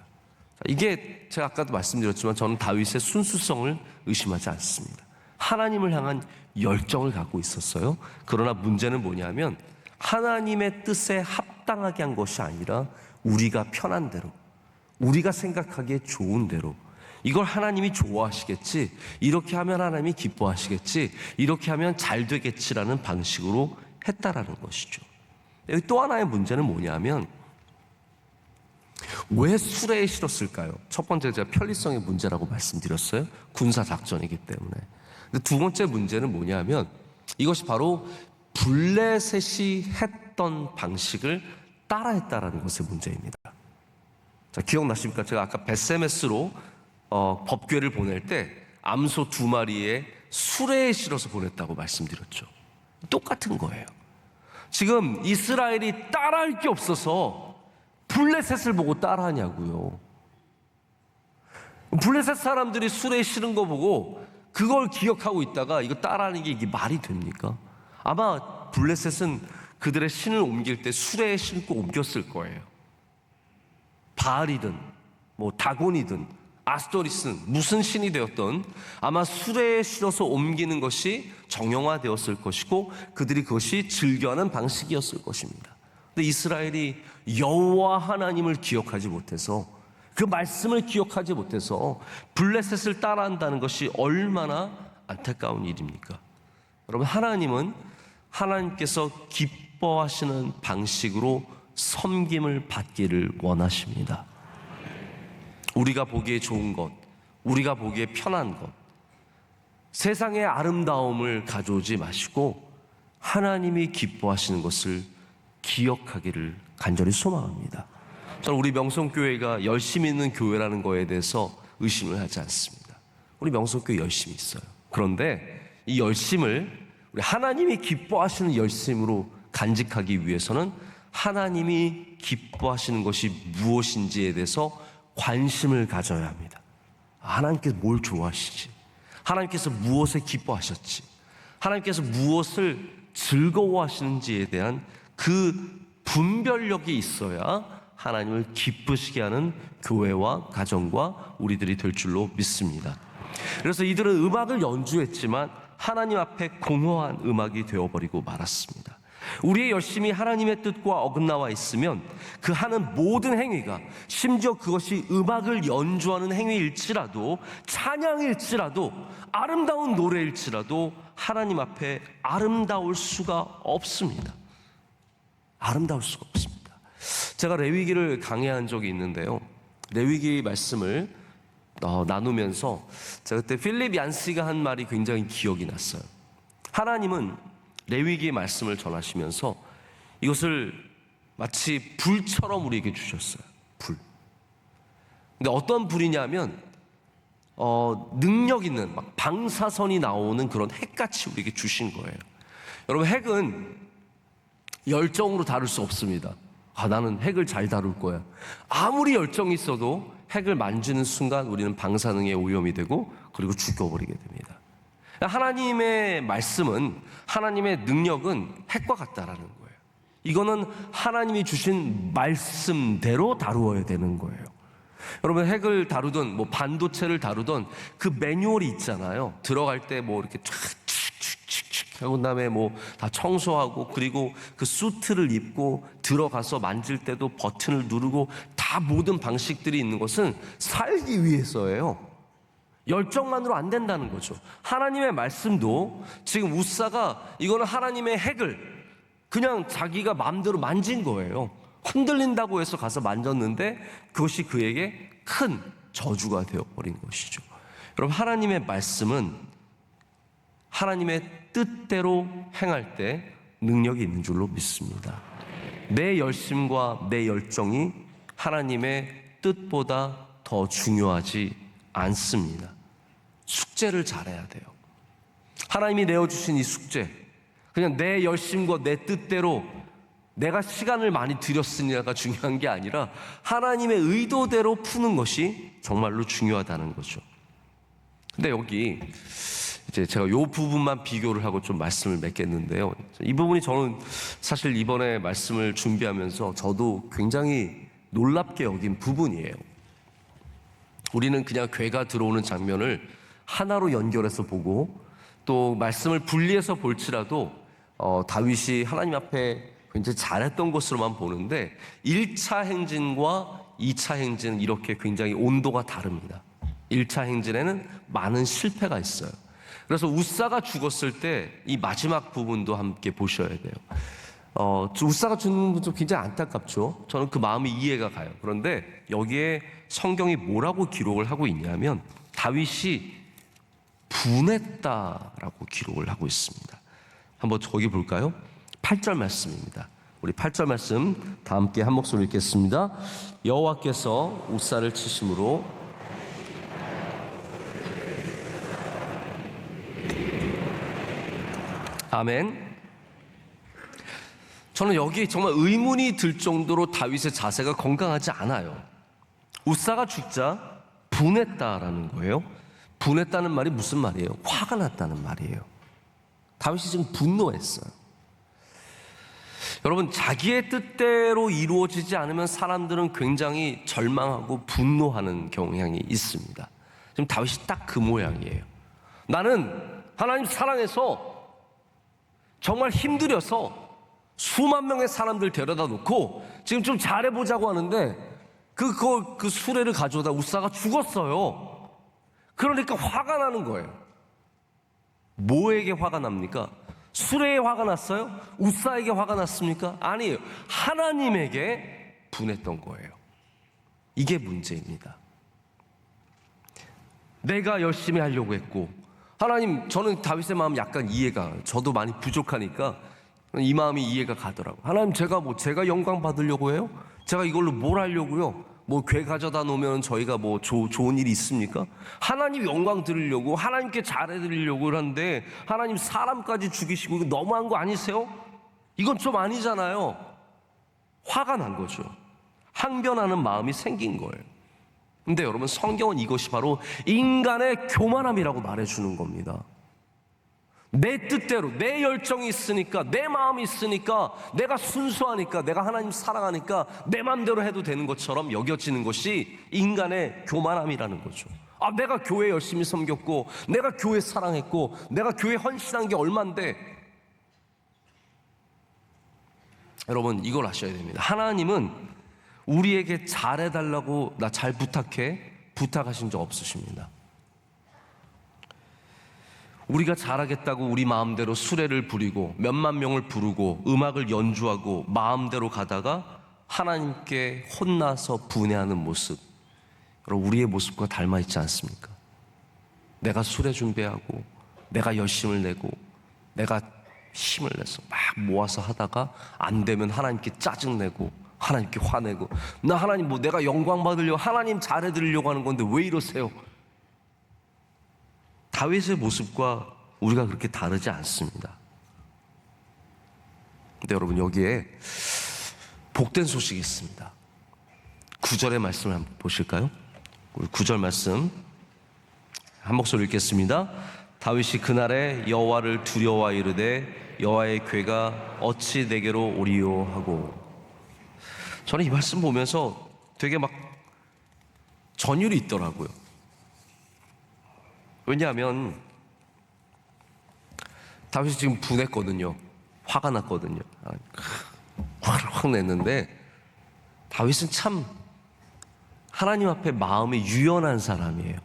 이게 제가 아까도 말씀드렸지만 저는 다윗의 순수성을 의심하지 않습니다. 하나님을 향한 열정을 갖고 있었어요. 그러나 문제는 뭐냐면 하나님의 뜻에 합당하게 한 것이 아니라 우리가 편한 대로, 우리가 생각하기에 좋은 대로, 이걸 하나님이 좋아하시겠지, 이렇게 하면 하나님이 기뻐하시겠지, 이렇게 하면 잘 되겠지라는 방식으로 했다라는 것이죠. 여기 또 하나의 문제는 뭐냐면 왜 수레에 실었을까요? 첫 번째, 제가 편리성의 문제라고 말씀드렸어요. 군사작전이기 때문에. 근데 두 번째 문제는 뭐냐면 이것이 바로 블레셋이 했던 방식을 따라했다라는 것의 문제입니다. 자, 기억나십니까? 제가 아까 베세메스로 법궤를 보낼 때 암소 2마리에 수레에 실어서 보냈다고 말씀드렸죠. 똑같은 거예요. 지금 이스라엘이 따라할 게 없어서 블레셋을 보고 따라하냐고요. 블레셋 사람들이 수레에 실은 거 보고 그걸 기억하고 있다가 이거 따라하는 게 이게 말이 됩니까? 아마 블레셋은 그들의 신을 옮길 때 수레에 싣고 옮겼을 거예요. 바알이든 뭐 다곤이든 아스토리스는 무슨 신이 되었던 아마 수레에 실어서 옮기는 것이 정형화되었을 것이고 그들이 그것이 즐겨하는 방식이었을 것입니다. 근데 이스라엘이 여호와 하나님을 기억하지 못해서 그 말씀을 기억하지 못해서 블레셋을 따라한다는 것이 얼마나 안타까운 일입니까? 여러분, 하나님은 하나님께서 기뻐하시는 방식으로 섬김을 받기를 원하십니다. 우리가 보기에 좋은 것, 우리가 보기에 편한 것, 세상의 아름다움을 가져오지 마시고 하나님이 기뻐하시는 것을 기억하기를 간절히 소망합니다. 저는 우리 명성교회가 열심히 있는 교회라는 거에 대해서 의심을 하지 않습니다. 우리 명성교회 열심히 있어요. 그런데 이 열심을 우리 하나님이 기뻐하시는 열심으로 간직하기 위해서는 하나님이 기뻐하시는 것이 무엇인지에 대해서 관심을 가져야 합니다. 하나님께서 뭘 좋아하시지? 하나님께서 무엇에 기뻐하셨지? 하나님께서 무엇을 즐거워하시는지에 대한 그 분별력이 있어야 하나님을 기쁘시게 하는 교회와 가정과 우리들이 될 줄로 믿습니다. 그래서 이들은 음악을 연주했지만 하나님 앞에 공허한 음악이 되어버리고 말았습니다. 우리의 열심이 하나님의 뜻과 어긋나와 있으면 그 하는 모든 행위가, 심지어 그것이 음악을 연주하는 행위일지라도, 찬양일지라도, 아름다운 노래일지라도 하나님 앞에 아름다울 수가 없습니다. 아름다울 수가 없습니다. 제가 레위기를 강해한 적이 있는데요, 레위기 말씀을 나누면서 제가 그때 필립 얀시가 한 말이 굉장히 기억이 났어요. 하나님은 레위기의 말씀을 전하시면서 이것을 마치 불처럼 우리에게 주셨어요. 불. 근데 어떤 불이냐면 능력 있는 막 방사선이 나오는 그런 핵같이 우리에게 주신 거예요. 여러분, 핵은 열정으로 다룰 수 없습니다. 나는 핵을 잘 다룰 거야. 아무리 열정이 있어도 핵을 만지는 순간 우리는 방사능에 오염이 되고 그리고 죽여버리게 됩니다. 하나님의 말씀은, 하나님의 능력은 핵과 같다라는 거예요. 이거는 하나님이 주신 말씀대로 다루어야 되는 거예요. 여러분, 핵을 다루든 뭐 반도체를 다루든 그 매뉴얼이 있잖아요. 들어갈 때 뭐 이렇게 촥촥촥촥 하고 그다음에 뭐 다 청소하고 그리고 그 수트를 입고 들어가서 만질 때도 버튼을 누르고 다 모든 방식들이 있는 것은 살기 위해서예요. 열정만으로 안 된다는 거죠. 하나님의 말씀도 지금 우사가 이거는 하나님의 핵을 그냥 자기가 마음대로 만진 거예요. 흔들린다고 해서 가서 만졌는데 그것이 그에게 큰 저주가 되어버린 것이죠. 여러분, 하나님의 말씀은 하나님의 뜻대로 행할 때 능력이 있는 줄로 믿습니다. 내 열심과 내 열정이 하나님의 뜻보다 더 중요하지 않습니다. 숙제를 잘해야 돼요. 하나님이 내어주신 이 숙제, 그냥 내 열심과 내 뜻대로 내가 시간을 많이 들였으니가 중요한 게 아니라 하나님의 의도대로 푸는 것이 정말로 중요하다는 거죠. 근데 여기 이제 제가 이 부분만 비교를 하고 좀 말씀을 맺겠는데요, 이 부분이 저는 사실 이번에 말씀을 준비하면서 저도 굉장히 놀랍게 여긴 부분이에요. 우리는 그냥 괴가 들어오는 장면을 하나로 연결해서 보고 또 말씀을 분리해서 볼지라도 다윗이 하나님 앞에 굉장히 잘했던 것으로만 보는데 1차 행진과 2차 행진은 이렇게 굉장히 온도가 다릅니다. 1차 행진에는 많은 실패가 있어요. 그래서 우사가 죽었을 때 이 마지막 부분도 함께 보셔야 돼요. 우사가 죽는 것도 굉장히 안타깝죠. 저는 그 마음이 이해가 가요. 그런데 여기에 성경이 뭐라고 기록을 하고 있냐면 다윗이 분했다라고 기록을 하고 있습니다. 한번 저기 볼까요? 8절 말씀입니다. 우리 8절 말씀 다 함께 한 목소리 읽겠습니다. 여호와께서 우사를 치심으로 아멘. 저는 여기 정말 의문이 들 정도로 다윗의 자세가 건강하지 않아요. 우사가 죽자 분했다라는 거예요. 분했다는 말이 무슨 말이에요? 화가 났다는 말이에요. 다윗이 지금 분노했어요. 여러분, 자기의 뜻대로 이루어지지 않으면 사람들은 굉장히 절망하고 분노하는 경향이 있습니다. 지금 다윗이 딱 그 모양이에요. 나는 하나님 사랑해서 정말 힘들여서 수만 명의 사람들 데려다 놓고 지금 좀 잘해보자고 하는데 그 수레를 가져오다 우사가 죽었어요. 그러니까 화가 나는 거예요. 뭐에게 화가 납니까? 수레에 화가 났어요? 우사에게 화가 났습니까? 아니에요. 하나님에게 분했던 거예요. 이게 문제입니다. 내가 열심히 하려고 했고, 하나님, 저는 다윗의 마음 약간 이해가, 저도 많이 부족하니까 이 마음이 이해가 가더라고요. 하나님, 제가 영광 받으려고 해요? 제가 이걸로 뭘 하려고요? 괴 가져다 놓으면 저희가 좋은 일이 있습니까? 하나님 영광 드리려고, 하나님께 잘해드리려고 하는데 하나님 사람까지 죽이시고, 이거 너무한 거 아니세요? 이건 좀 아니잖아요. 화가 난 거죠. 항변하는 마음이 생긴 거예요. 근데 여러분, 성경은 이것이 바로 인간의 교만함이라고 말해주는 겁니다. 내 뜻대로, 내 열정이 있으니까, 내 마음이 있으니까, 내가 순수하니까, 내가 하나님 사랑하니까 내 마음대로 해도 되는 것처럼 여겨지는 것이 인간의 교만함이라는 거죠. 내가 교회 열심히 섬겼고, 내가 교회 사랑했고, 내가 교회 헌신한 게 얼만데. 여러분, 이걸 아셔야 됩니다. 하나님은 우리에게 잘해달라고, 나 잘 부탁해, 부탁하신 적 없으십니다. 우리가 잘하겠다고 우리 마음대로 수레를 부리고 몇만 명을 부르고 음악을 연주하고 마음대로 가다가 하나님께 혼나서 분해하는 모습, 여러분, 우리의 모습과 닮아있지 않습니까? 내가 수레 준비하고 내가 열심을 내고 내가 힘을 내서 막 모아서 하다가 안 되면 하나님께 짜증내고 하나님께 화내고, 나 하나님 내가 영광 받으려고, 하나님 잘해드리려고 하는 건데 왜 이러세요? 다윗의 모습과 우리가 그렇게 다르지 않습니다. 근데 여러분, 여기에 복된 소식이 있습니다. 9절의 말씀을 한번 보실까요? 우리 9절 말씀 한 목소리 읽겠습니다. 다윗이 그날에 여호와를 두려워하 이르되 여호와의 궤가 어찌 내게로 오리요 하고. 저는 이 말씀 보면서 되게 막 전율이 있더라고요. 왜냐하면 다윗이 지금 분했거든요. 화가 났거든요. 화를 확 냈는데, 다윗은 참 하나님 앞에 마음이 유연한 사람이에요.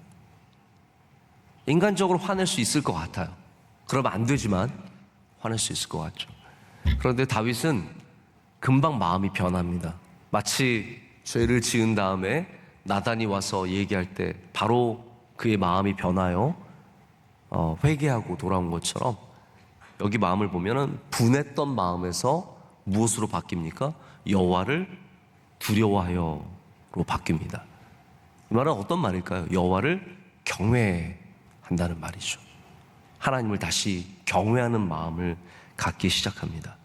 인간적으로 화낼 수 있을 것 같아요. 그러면 안 되지만 화낼 수 있을 것 같죠. 그런데 다윗은 금방 마음이 변합니다. 마치 죄를 지은 다음에 나단이 와서 얘기할 때 바로 그의 마음이 변하여 회개하고 돌아온 것처럼, 여기 마음을 보면은 분했던 마음에서 무엇으로 바뀝니까? 여호와를 두려워하여로 바뀝니다. 이 말은 어떤 말일까요? 여호와를 경외한다는 말이죠. 하나님을 다시 경외하는 마음을 갖기 시작합니다.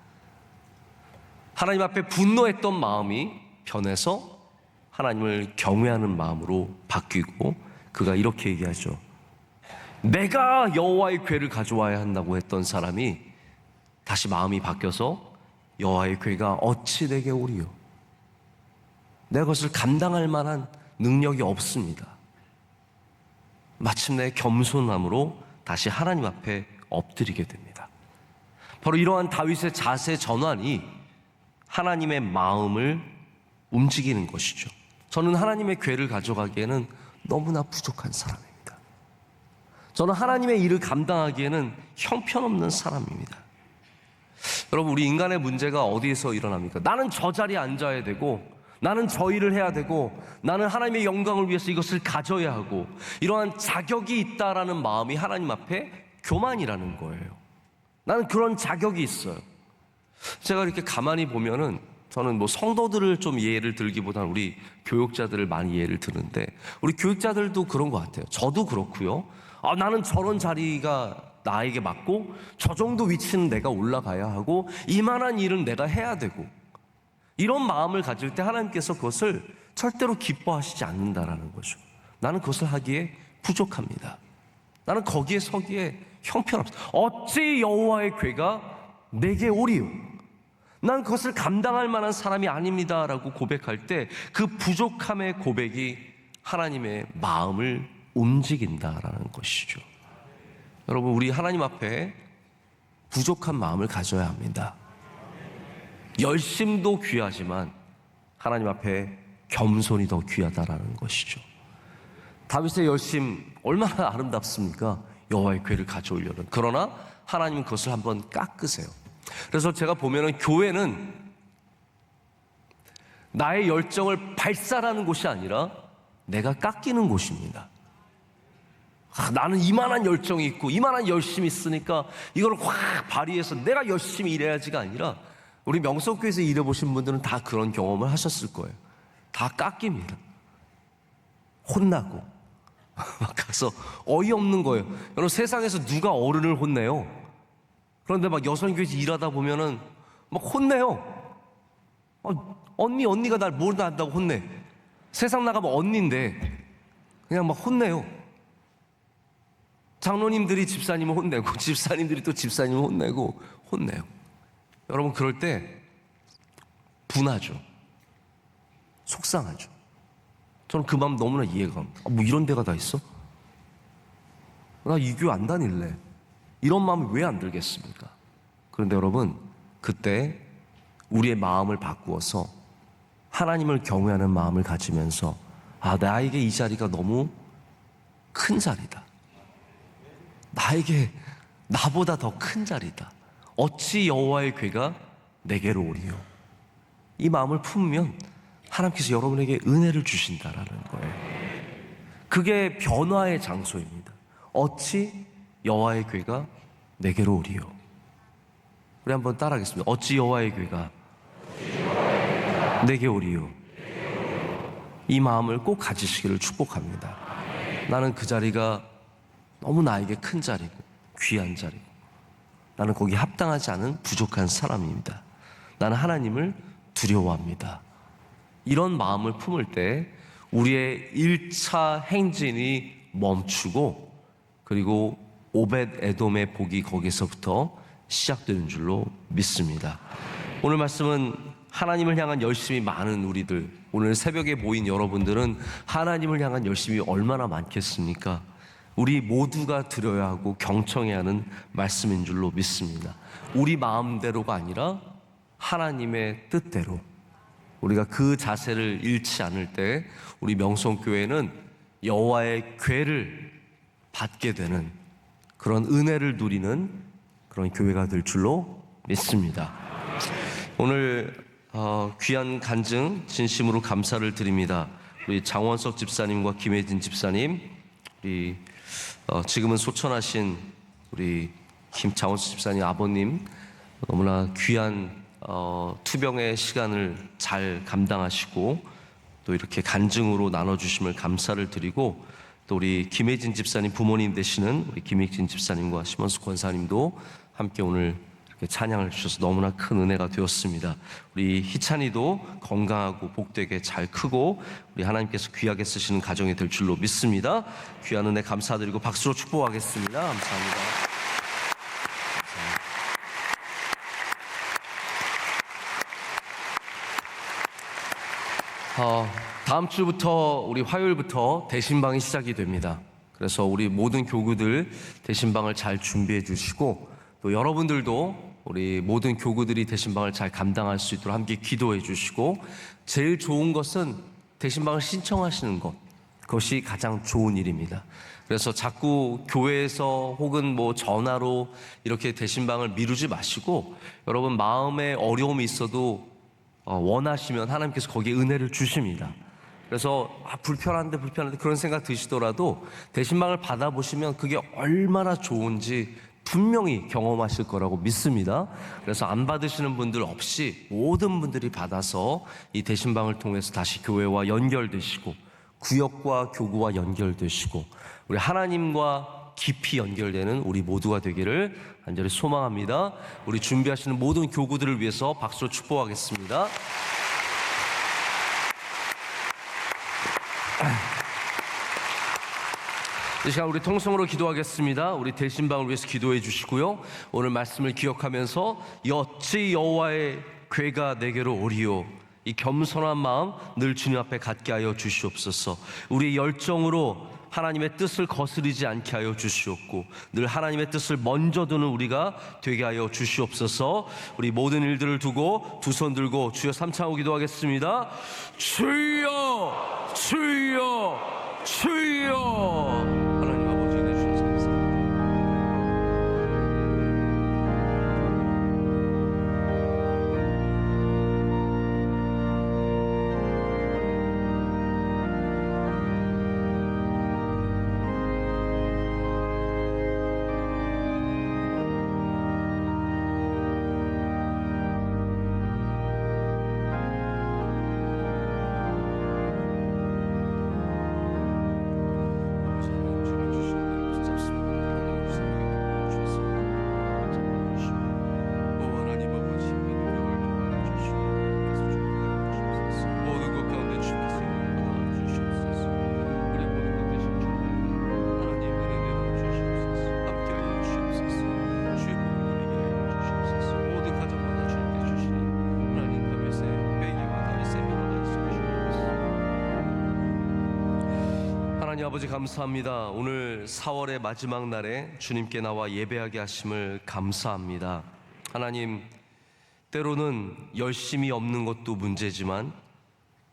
하나님 앞에 분노했던 마음이 변해서 하나님을 경외하는 마음으로 바뀌고, 그가 이렇게 얘기하죠. 내가 여호와의 궤를 가져와야 한다고 했던 사람이 다시 마음이 바뀌어서 여호와의 궤가 어찌 내게 오리요. 내가 그것을 감당할 만한 능력이 없습니다. 마침내 겸손함으로 다시 하나님 앞에 엎드리게 됩니다. 바로 이러한 다윗의 자세 전환이 하나님의 마음을 움직이는 것이죠. 저는 하나님의 궤를 가져가기에는 너무나 부족한 사람입니다. 저는 하나님의 일을 감당하기에는 형편없는 사람입니다. 여러분, 우리 인간의 문제가 어디에서 일어납니까? 나는 저 자리에 앉아야 되고, 나는 저 일을 해야 되고, 나는 하나님의 영광을 위해서 이것을 가져야 하고, 이러한 자격이 있다라는 마음이 하나님 앞에 교만이라는 거예요. 나는 그런 자격이 있어요. 제가 이렇게 가만히 보면은, 저는 성도들을 좀 예를 들기보다는 우리 교육자들을 많이 예를 드는데, 우리 교육자들도 그런 것 같아요. 저도 그렇고요. 나는 저런 자리가 나에게 맞고, 저 정도 위치는 내가 올라가야 하고, 이만한 일은 내가 해야 되고, 이런 마음을 가질 때 하나님께서 그것을 절대로 기뻐하시지 않는다라는 거죠. 나는 그것을 하기에 부족합니다. 나는 거기에 서기에 형편없어. 어찌 여호와의 궤가 내게 오리요. 난 그것을 감당할 만한 사람이 아닙니다라고 고백할 때 그 부족함의 고백이 하나님의 마음을 움직인다라는 것이죠. 여러분, 우리 하나님 앞에 부족한 마음을 가져야 합니다. 열심도 귀하지만 하나님 앞에 겸손이 더 귀하다라는 것이죠. 다윗의 열심 얼마나 아름답습니까? 여호와의 궤를 가져오려는. 그러나 하나님은 그것을 한번 깎으세요. 그래서 제가 보면은 교회는 나의 열정을 발산하는 곳이 아니라 내가 깎이는 곳입니다. 나는 이만한 열정이 있고 이만한 열심이 있으니까 이걸 확 발휘해서 내가 열심히 일해야지가 아니라, 우리 명성교회에서 일해보신 분들은 다 그런 경험을 하셨을 거예요. 다 깎입니다. 혼나고 막 가서 어이없는 거예요. 여러분, 세상에서 누가 어른을 혼내요? 그런데 막 여성교회에서 일하다 보면은 막 혼내요. 언니가 날 모른다고 혼내. 세상 나가면 언니인데 그냥 막 혼내요. 장로님들이 집사님을 혼내고, 집사님들이 또 집사님을 혼내고, 혼내요. 여러분, 그럴 때 분하죠. 속상하죠. 저는 그 마음 너무나 이해가 갑니다. 뭐 이런 데가 다 있어? 나 이 교회 안 다닐래. 이런 마음이 왜 안 들겠습니까? 그런데 여러분, 그때 우리의 마음을 바꾸어서 하나님을 경외하는 마음을 가지면서, 나에게 이 자리가 너무 큰 자리다. 나에게 나보다 더 큰 자리다. 어찌 여호와의 궤가 내게로 오리요. 이 마음을 품으면 하나님께서 여러분에게 은혜를 주신다라는 거예요. 그게 변화의 장소입니다. 어찌 여호와의 궤가 내게로 오리요. 우리 한번 따라하겠습니다. 어찌 여호와의 궤가 내게 오리요. 이 마음을 꼭 가지시기를 축복합니다. 나는 그 자리가 너무 나에게 큰 자리고 귀한 자리고, 나는 거기 합당하지 않은 부족한 사람입니다. 나는 하나님을 두려워합니다. 이런 마음을 품을 때 우리의 1차 행진이 멈추고, 그리고 오벳 에돔의 복이 거기서부터 시작되는 줄로 믿습니다. 오늘 말씀은 하나님을 향한 열심이 많은 우리들, 오늘 새벽에 모인 여러분들은 하나님을 향한 열심이 얼마나 많겠습니까? 우리 모두가 드려야 하고 경청해야 하는 말씀인 줄로 믿습니다. 우리 마음대로가 아니라 하나님의 뜻대로, 우리가 그 자세를 잃지 않을 때 우리 명성교회는 여호와의 궤를 받게 되는 그런 은혜를 누리는 그런 교회가 될 줄로 믿습니다. 오늘 귀한 간증 진심으로 감사를 드립니다. 우리 장원석 집사님과 김혜진 집사님, 우리 지금은 소천하신 우리 장원석 집사님 아버님, 너무나 귀한 투병의 시간을 잘 감당하시고 또 이렇게 간증으로 나눠주심을 감사를 드리고, 또 우리 김혜진 집사님 부모님 되시는 우리 김혜진 집사님과 심원수 권사님도 함께 오늘 이렇게 찬양을 주셔서 너무나 큰 은혜가 되었습니다. 우리 희찬이도 건강하고 복되게 잘 크고 우리 하나님께서 귀하게 쓰시는 가정이 될 줄로 믿습니다. 귀한 은혜 감사드리고 박수로 축복하겠습니다. 감사합니다. 다음 주부터, 우리 화요일부터 대신방이 시작이 됩니다. 그래서 우리 모든 교구들 대신방을 잘 준비해 주시고, 또 여러분들도 우리 모든 교구들이 대신방을 잘 감당할 수 있도록 함께 기도해 주시고, 제일 좋은 것은 대신방을 신청하시는 것, 그것이 가장 좋은 일입니다. 그래서 자꾸 교회에서 혹은 뭐 전화로 이렇게 대신방을 미루지 마시고, 여러분 마음에 어려움이 있어도 원하시면 하나님께서 거기에 은혜를 주십니다. 그래서 불편한데 그런 생각 드시더라도 대신방을 받아보시면 그게 얼마나 좋은지 분명히 경험하실 거라고 믿습니다. 그래서 안 받으시는 분들 없이 모든 분들이 받아서 이 대신방을 통해서 다시 교회와 연결되시고, 구역과 교구와 연결되시고, 우리 하나님과 깊이 연결되는 우리 모두가 되기를 간절히 소망합니다. 우리 준비하시는 모든 교구들을 위해서 박수로 축복하겠습니다. 이 시간 우리 통성으로 기도하겠습니다. 우리 대신방을 위해서 기도해 주시고요. 오늘 말씀을 기억하면서 어찌 여호와의 괴가 내게로 오리요. 이 겸손한 마음 늘 주님 앞에 갖게 하여 주시옵소서. 우리의 열정으로 하나님의 뜻을 거스르지 않게 하여 주시옵고 늘 하나님의 뜻을 먼저 두는 우리가 되게 하여 주시옵소서. 우리 모든 일들을 두고 두 손 들고 주여 삼창하고 기도하겠습니다. 주여 주여 주여. 하나님 아버지 은혜 주셔서 감사합니다. 하나님 아버지 감사합니다. 오늘 4월의 마지막 날에 주님께 나와 예배하게 하심을 감사합니다. 하나님, 때로는 열심이 없는 것도 문제지만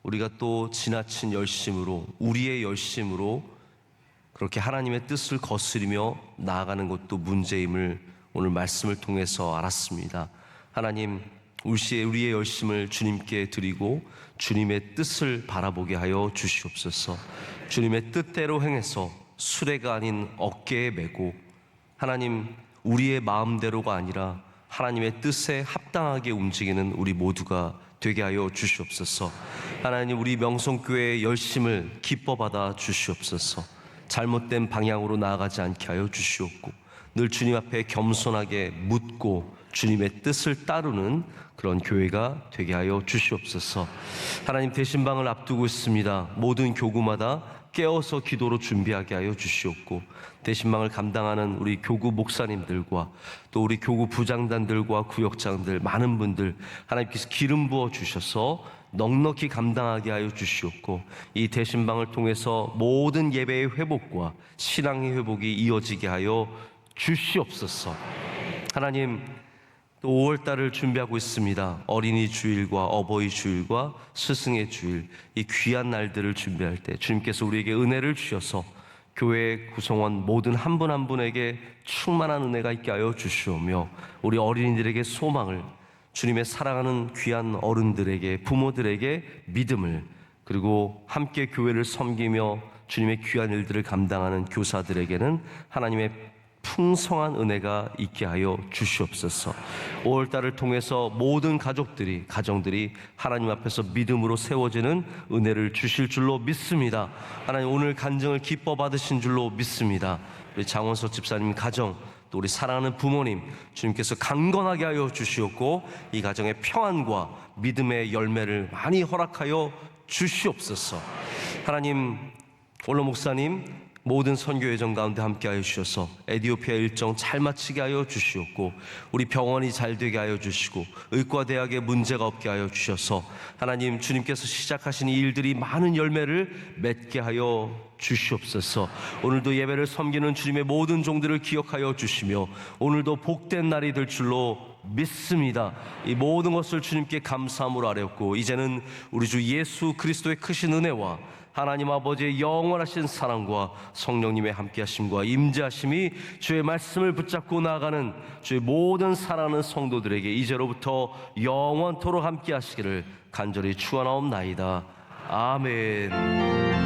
우리가 또 지나친 열심으로, 우리의 열심으로 그렇게 하나님의 뜻을 거스리며 나아가는 것도 문제임을 오늘 말씀을 통해서 알았습니다. 하나님, 우리의 열심을 주님께 드리고 주님의 뜻을 바라보게 하여 주시옵소서. 주님의 뜻대로 행해서 수레가 아닌 어깨에 메고 하나님, 우리의 마음대로가 아니라 하나님의 뜻에 합당하게 움직이는 우리 모두가 되게 하여 주시옵소서. 하나님, 우리 명성교회의 열심을 기뻐 받아 주시옵소서. 잘못된 방향으로 나아가지 않게 하여 주시옵고 늘 주님 앞에 겸손하게 묻고 주님의 뜻을 따르는 그런 교회가 되게 하여 주시옵소서. 하나님, 대신방을 앞두고 있습니다. 모든 교구마다 깨어서 기도로 준비하게 하여 주시옵고 대신방을 감당하는 우리 교구 목사님들과 또 우리 교구 부장단들과 구역장들 많은 분들 하나님께서 기름 부어 주셔서 넉넉히 감당하게 하여 주시옵고 이 대신방을 통해서 모든 예배의 회복과 신앙의 회복이 이어지게 하여 주시옵소서. 하나님, 또 5월달을 준비하고 있습니다. 어린이 주일과 어버이 주일과 스승의 주일, 이 귀한 날들을 준비할 때 주님께서 우리에게 은혜를 주셔서 교회 구성원 모든 한 분 한 분에게 충만한 은혜가 있게 하여 주시오며 우리 어린이들에게 소망을, 주님의 사랑하는 귀한 어른들에게, 부모들에게 믿음을, 그리고 함께 교회를 섬기며 주님의 귀한 일들을 감당하는 교사들에게는 하나님의 풍성한 은혜가 있게 하여 주시옵소서. 5월달을 통해서 모든 가정들이 하나님 앞에서 믿음으로 세워지는 은혜를 주실 줄로 믿습니다. 하나님, 오늘 간증을 기뻐 받으신 줄로 믿습니다. 우리 장원석 집사님 가정, 또 우리 사랑하는 부모님 주님께서 강건하게 하여 주시옵고 이 가정의 평안과 믿음의 열매를 많이 허락하여 주시옵소서. 하나님, 원로 목사님 모든 선교 예정 가운데 함께하여 주셔서 에티오피아 일정 잘 마치게 하여 주시옵고 우리 병원이 잘 되게 하여 주시고 의과대학에 문제가 없게 하여 주셔서 하나님, 주님께서 시작하신 이 일들이 많은 열매를 맺게 하여 주시옵소서. 오늘도 예배를 섬기는 주님의 모든 종들을 기억하여 주시며 오늘도 복된 날이 될 줄로 믿습니다. 이 모든 것을 주님께 감사함으로 아뢰었고 이제는 우리 주 예수 그리스도의 크신 은혜와 하나님 아버지의 영원하신 사랑과 성령님의 함께하심과 임재하심이 주의 말씀을 붙잡고 나아가는 주의 모든 사랑하는 성도들에게 이제로부터 영원토록 함께하시기를 간절히 축원하옵나이다. 아멘.